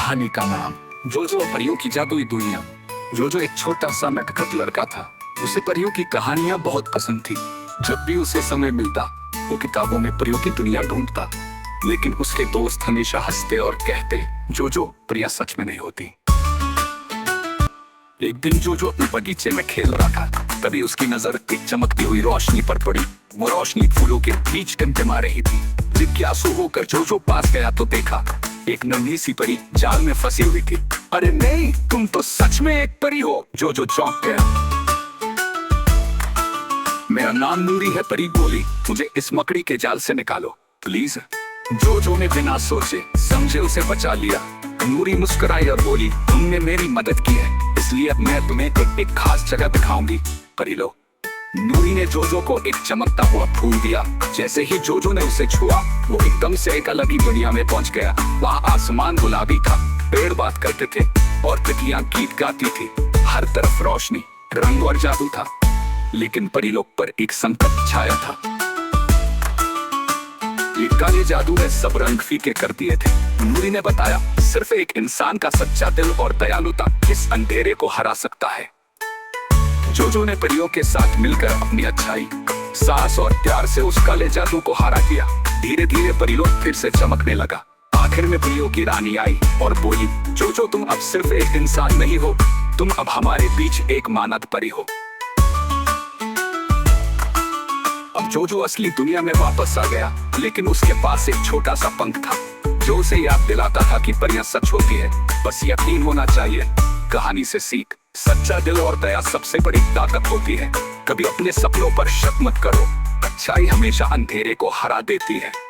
कहानी का नाम जोजो और परियों की जादुई दुनिया। जोजो एक छोटा सा नटखट लड़का था। उसे परियों की कहानियां बहुत पसंद थी। जब भी उसे समय मिलता वो किताबों में परियों की दुनिया ढूंढता। लेकिन उसके दोस्त हमेशा हंसते और कहते, जोजो, परियां सच में नहीं होती। एक दिन जोजो अपने बगीचे में खेल रहा था। तभी उसकी नजर एक चमकती हुई रोशनी पर पड़ी। वो रोशनी फूलों के बीच टिमटिमा रही थी। जिज्ञासु होकर जोजो पास गया तो देखा एक नन्ही सी परी जाल में फंसी हुई थी। अरे नहीं, तुम तो सच में एक परी हो। जोजो चौंक गया। मेरा नाम नूरी है, परी बोली। मुझे इस मकड़ी के जाल से निकालो प्लीज। जोजो ने बिना सोचे समझे उसे बचा लिया। नूरी मुस्कुराई और बोली, तुमने मेरी मदद की है, इसलिए अब मैं तुम्हें एक खास जगह दिखाऊंगी। परी लो। नूरी ने जोजो को एक चमकता हुआ फूल दिया। जैसे ही जोजो ने उसे छुआ वो एकदम से एक अलग ही दुनिया में पहुंच गया। वहाँ आसमान गुलाबी था, पेड़ बात करते थे और तितलियां गीत गाती थी। हर तरफ रोशनी, रंग और जादू था। लेकिन परी लोग पर एक संकट छाया था। ये काले जादू ने सब रंग फीके कर दिए थे। नूरी ने बताया, सिर्फ एक इंसान का सच्चा दिल और दयालुता इस अंधेरे को हरा सकता है। जोजो ने परियों के साथ मिलकर अपनी अच्छाई, साहस और प्यार से उस काले जादू को हरा दिया। धीरे धीरे परियों फिर से चमकने लगा। आखिर में परियों की रानी आई और बोली, जोजो, तुम अब सिर्फ एक इंसान नहीं हो, तुम अब हमारे बीच एक मानद परी हो। अब जोजो असली दुनिया में वापस आ गया। लेकिन उसके पास एक छोटा सा पंख था जो उसे याद दिलाता था कि परियां सच होती है, बस यकीन होना चाहिए। कहानी से सीख, सच्चा दिल और दया सबसे बड़ी ताकत होती है। कभी अपने सपनों पर शक मत करो, अच्छाई हमेशा अंधेरे को हरा देती है।